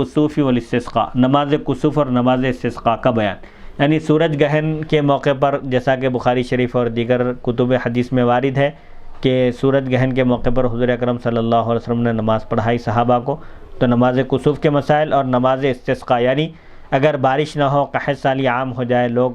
کسوف والاستسقاء، نماز کسوف اور نماز استسقاء کا بیان، یعنی سورج گرہن کے موقع پر جیسا کہ بخاری شریف اور دیگر کتب حدیث میں وارد ہے کہ سورج گرہن کے موقع پر حضور اکرم صلی اللہ علیہ وسلم نے نماز پڑھائی صحابہ کو، تو نماز کسوف کے مسائل اور نماز استسقاء، یعنی اگر بارش نہ ہو، قحط سالی عام ہو جائے، لوگ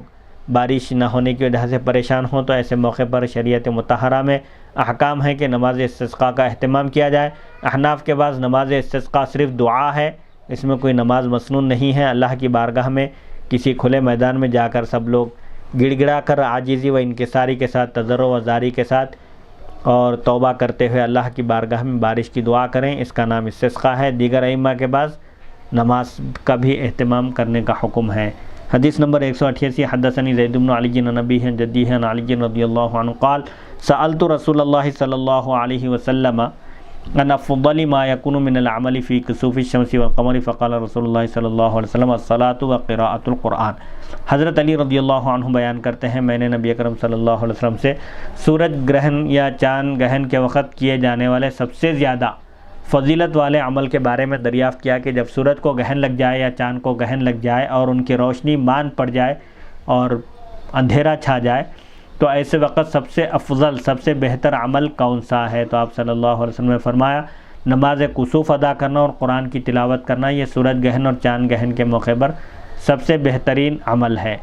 بارش نہ ہونے کی وجہ سے پریشان ہوں، تو ایسے موقع پر شریعت مطہرہ میں احکام ہے کہ نماز استسقاء کا اہتمام کیا جائے۔ احناف کے بعد نماز استسقاء صرف دعا ہے، اس میں کوئی نماز مسنون نہیں ہے، اللہ کی بارگاہ میں کسی کھلے میدان میں جا کر سب لوگ گڑ گڑا کر عاجزی و انکساری کے ساتھ، تضرع و زاری کے ساتھ اور توبہ کرتے ہوئے اللہ کی بارگاہ میں بارش کی دعا کریں، اس کا نام استسقاء ہے۔ دیگر ائمہ کے بعد نماز کا بھی اہتمام کرنے کا حکم ہے۔ حدیث نمبر 188، حدثنی زید بن علی عن ابیہ عن جدیہ عن علی رضی اللہ عنہ قال سألت رسول اللہ صلی اللہ علیہ وسلم عن افضل ما يكون من العمل في كسوف الشمس والقمر فقال رسول اللہ صلی اللہ علیہ وسلم الصلاة وقراءة القرآن۔ حضرت علی رضی اللہ عنہ بیان کرتے ہیں میں نے نبی اکرم صلی اللہ علیہ وسلم سے سورج گرہن یا چاند گرہن کے وقت کیے جانے والے سب سے زیادہ فضیلت والے عمل کے بارے میں دریافت کیا کہ جب سورج کو گرہن لگ جائے یا چاند کو گرہن لگ جائے اور ان کی روشنی ماند پڑ جائے اور اندھیرا چھا جائے، تو ایسے وقت سب سے افضل، سب سے بہتر عمل کون سا ہے؟ تو آپ صلی اللہ علیہ وسلم نے فرمایا نماز کسوف ادا کرنا اور قرآن کی تلاوت کرنا، یہ سورج گرہن اور چاند گرہن کے موقع پر سب سے بہترین عمل ہے۔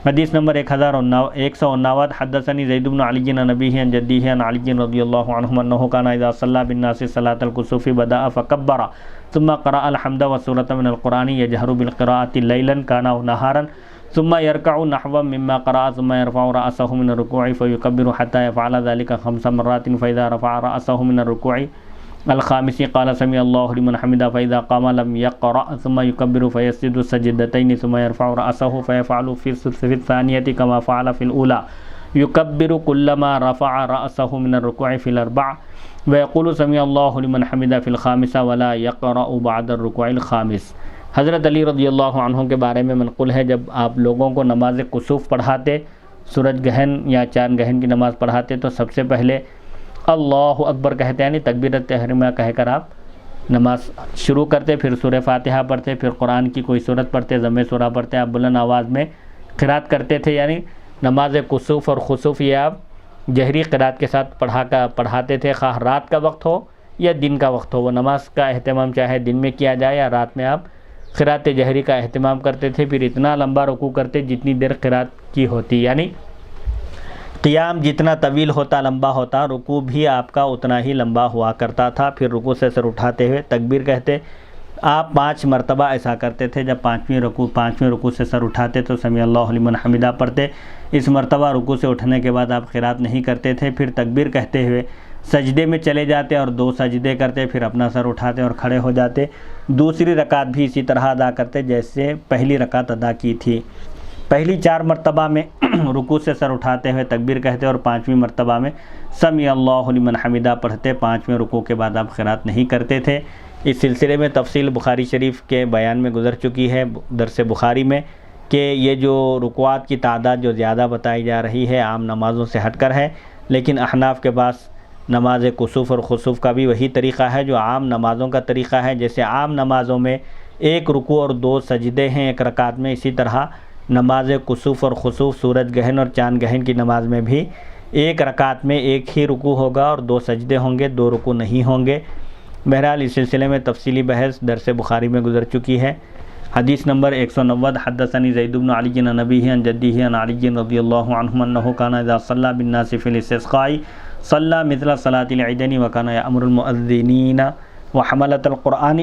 حدیث نمبر 1159، حدثنی زید بن علی عن ابیہ عن جدیہ عن علی رضی اللہ عنہ انہ کان اذا صلی بالناس صلاۃ الکسوف بدأ فکبر ثم قرأ الحمد وسورۃ من القرآن یجہر بالقراءۃ لیلا کان او نہارا ثم يركع نحوا مما قرأ ثم يرفع رأسه من الركوع فيكبر حتى يفعل ذلك 5 مرات فإذا رفع رأسه من الركوع الخامس قال سمع الله لمن حمده فإذا قام لم يقرأ ثم يكبر فيسجد سجدتين ثم يرفع رأسه فيفعل في الثانية كما فعل في الأولى يكبر كلما رفع رأسه من الركوع في الأربع ويقول سمع الله لمن حمده في الخامسة ولا يقرأ بعد الركوع الخامس۔ حضرت علی رضی اللہ عنہ کے بارے میں منقول ہے جب آپ لوگوں کو نماز کسوف پڑھاتے، سورج گرہن یا چاند گرہن کی نماز پڑھاتے، تو سب سے پہلے اللہ اکبر کہتے ہیں، یعنی تکبیرت تحریمہ کہہ کر آپ نماز شروع کرتے، پھر سورہ فاتحہ پڑھتے، پھر قرآن کی کوئی سورت پڑھتے، ضم سورہ پڑھتے، آپ بلند آواز میں قرات کرتے تھے، یعنی نماز کسوف اور خسوف یہ آپ جہری قرات کے ساتھ پڑھاتے تھے، خواہ رات کا وقت ہو یا دن کا وقت ہو، وہ نماز کا اہتمام چاہے دن میں کیا جائے یا رات میں آپ قرات جہری کا اہتمام کرتے تھے، پھر اتنا لمبا رکوع کرتے جتنی دیر قرات کی ہوتی، یعنی قیام جتنا طویل ہوتا، لمبا ہوتا، رکوع بھی آپ کا اتنا ہی لمبا ہوا کرتا تھا۔ پھر رکوع سے سر اٹھاتے ہوئے تکبیر کہتے، آپ 5 مرتبہ ایسا کرتے تھے۔ جب پانچویں رکوع سے سر اٹھاتے تو سمیع اللہ لمن حمدہ پڑھتے، اس مرتبہ رکوع سے اٹھنے کے بعد آپ قرات نہیں کرتے تھے، پھر تکبیر کہتے ہوئے سجدے میں چلے جاتے اور 2 سجدے کرتے، پھر اپنا سر اٹھاتے اور کھڑے ہو جاتے۔ دوسری رکعت بھی اسی طرح ادا کرتے جیسے پہلی رکعت ادا کی تھی۔ پہلی 4 مرتبہ میں رکوع سے سر اٹھاتے ہوئے تکبیر کہتے اور 5ویں مرتبہ میں سمیع اللہ لمن حمدہ پڑھتے، 5ویں رکوع کے بعد آپ قرات نہیں کرتے تھے۔ اس سلسلے میں تفصیل بخاری شریف کے بیان میں گزر چکی ہے درس بخاری میں کہ یہ جو رکوعات کی تعداد جو زیادہ بتائی جا رہی ہے عام نمازوں سے ہٹ کر ہے، لیکن احناف کے پاس نماز کسوف اور خسوف کا بھی وہی طریقہ ہے جو عام نمازوں کا طریقہ ہے۔ جیسے عام نمازوں میں 1 رکوع اور 2 سجدے ہیں ایک رکعت میں، اسی طرح نماز کسوف اور خسوف سورج گرہن اور چاند گرہن کی نماز میں بھی ایک رکعت میں 1 ہی رکوع ہوگا اور 2 سجدے ہوں گے، 2 رکوع نہیں ہوں گے۔ بہرحال اس سلسلے میں تفصیلی بحث درس بخاری میں گزر چکی ہے۔ حدیث نمبر 190، حدثنی زید بن علی عن ابیہ عن جدیہ عن علی رضی اللہ عنہ انہ کان اذا صلی بالناس فی الاستسقاء صلی مثل صلاة العیدین وکان یأمر المؤذنین وحملة القرآن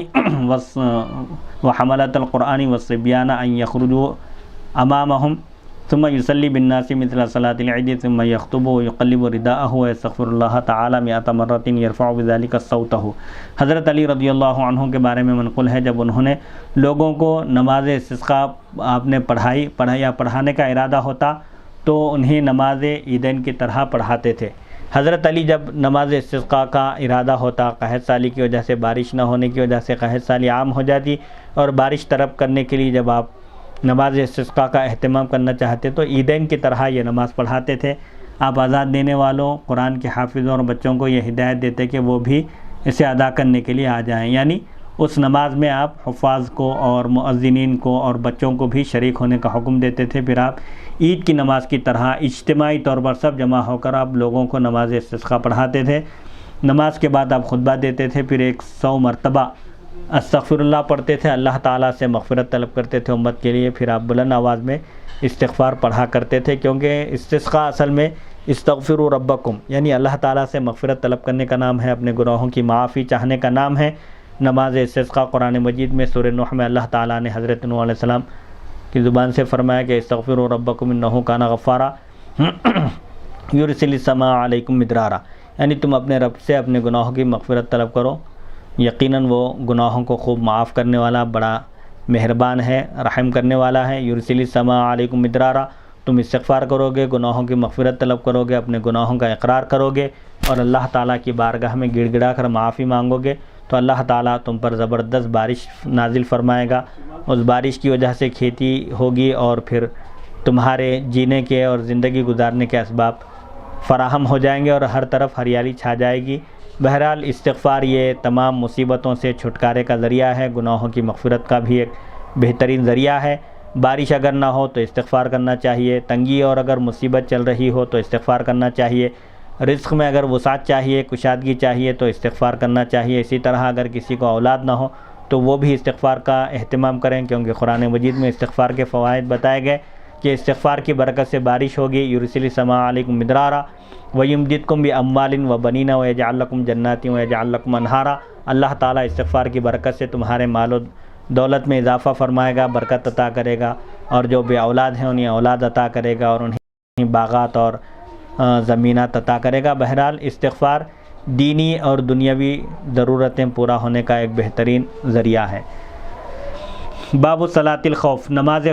والصبیان ان یخرجوا امامهم ثم يصلي بالناس مثل صلاة العيد ثم يخطب ويقلب رداءه ويستغفر الله تعالى 100 مرة يرفع بذلك صوته۔ حضرت علی رضی اللہ عنہ کے بارے میں منقول ہے جب انہوں نے لوگوں کو نماز استسقاء آپ نے پڑھانے کا ارادہ ہوتا تو انہیں نماز عیدین کی طرح پڑھاتے تھے۔ حضرت علی جب نماز استسقاء کا ارادہ ہوتا، قحط سالی کی وجہ سے بارش نہ ہونے کی وجہ سے قحط سالی عام ہو جاتی اور بارش طلب کرنے کے لیے جب آپ نماز استسقاء کا اہتمام کرنا چاہتے تو عیدین کی طرح یہ نماز پڑھاتے تھے۔ آپ آزاد دینے والوں، قرآن کے حافظوں اور بچوں کو یہ ہدایت دیتے کہ وہ بھی اسے ادا کرنے کے لیے آ جائیں، یعنی اس نماز میں آپ حفاظ کو اور مؤذنین کو اور بچوں کو بھی شریک ہونے کا حکم دیتے تھے۔ پھر آپ عید کی نماز کی طرح اجتماعی طور پر سب جمع ہو کر آپ لوگوں کو نماز استسقاء پڑھاتے تھے۔ نماز کے بعد آپ خطبہ دیتے تھے، پھر 100 مرتبہ استغفر اللہ پڑھتے تھے، اللہ تعالیٰ سے مغفرت طلب کرتے تھے امت کے لیے، پھر آپ بلند آواز میں استغفار پڑھا کرتے تھے، کیونکہ استسقاء اصل میں استغفروا ربکم یعنی اللہ تعالیٰ سے مغفرت طلب کرنے کا نام ہے، اپنے گناہوں کی معافی چاہنے کا نام ہے۔ نماز استسقاء قرآن مجید میں سورہ نوح میں اللہ تعالیٰ نے حضرت نوح علیہ السلام کی زبان سے فرمایا کہ استغفروا ربکم انہ کان غفارا یرسل السماء علیکم مدرارا، یعنی تم اپنے رب سے اپنے گناہوں کی مغفرت طلب کرو، یقیناً وہ گناہوں کو خوب معاف کرنے والا، بڑا مہربان ہے، رحم کرنے والا ہے۔ یرسل السماء علیکم مدرارا، تم استغفار کرو گے، گناہوں کی مغفرت طلب کرو گے، اپنے گناہوں کا اقرار کرو گے اور اللہ تعالیٰ کی بارگاہ میں گڑ گڑا کر معافی مانگو گے، تو اللہ تعالیٰ تم پر زبردست بارش نازل فرمائے گا۔ اس بارش کی وجہ سے کھیتی ہوگی اور پھر تمہارے جینے کے اور زندگی گزارنے کے اسباب فراہم ہو جائیں گے اور ہر طرف ہریالی چھا جائے گی۔ بہرحال استغفار یہ تمام مصیبتوں سے چھٹکارے کا ذریعہ ہے، گناہوں کی مغفرت کا بھی ایک بہترین ذریعہ ہے۔ بارش اگر نہ ہو تو استغفار کرنا چاہیے، تنگی اور اگر مصیبت چل رہی ہو تو استغفار کرنا چاہیے، رزق میں اگر وسعت چاہیے، کشادگی چاہیے تو استغفار کرنا چاہیے۔ اسی طرح اگر کسی کو اولاد نہ ہو تو وہ بھی استغفار کا اہتمام کریں، کیونکہ قرآن مجید میں استغفار کے فوائد بتائے گئے کہ استغفار کی برکت سے بارش ہوگی۔ یرسل السماء علیکم مدرارا ویمددکم باموال وبنین ویجعل لکم جنات ویجعل لکم انہارا، اللہ تعالیٰ استغفار کی برکت سے تمہارے مال و دولت میں اضافہ فرمائے گا، برکت عطا کرے گا، اور جو بے اولاد ہیں انہیں اولاد عطا کرے گا اور انہیں باغات اور زمینات عطا کرے گا۔ بہرحال استغفار دینی اور دنیاوی ضرورتیں پورا ہونے کا ایک بہترین ذریعہ ہے۔ باب صلاۃ الخوف، نماز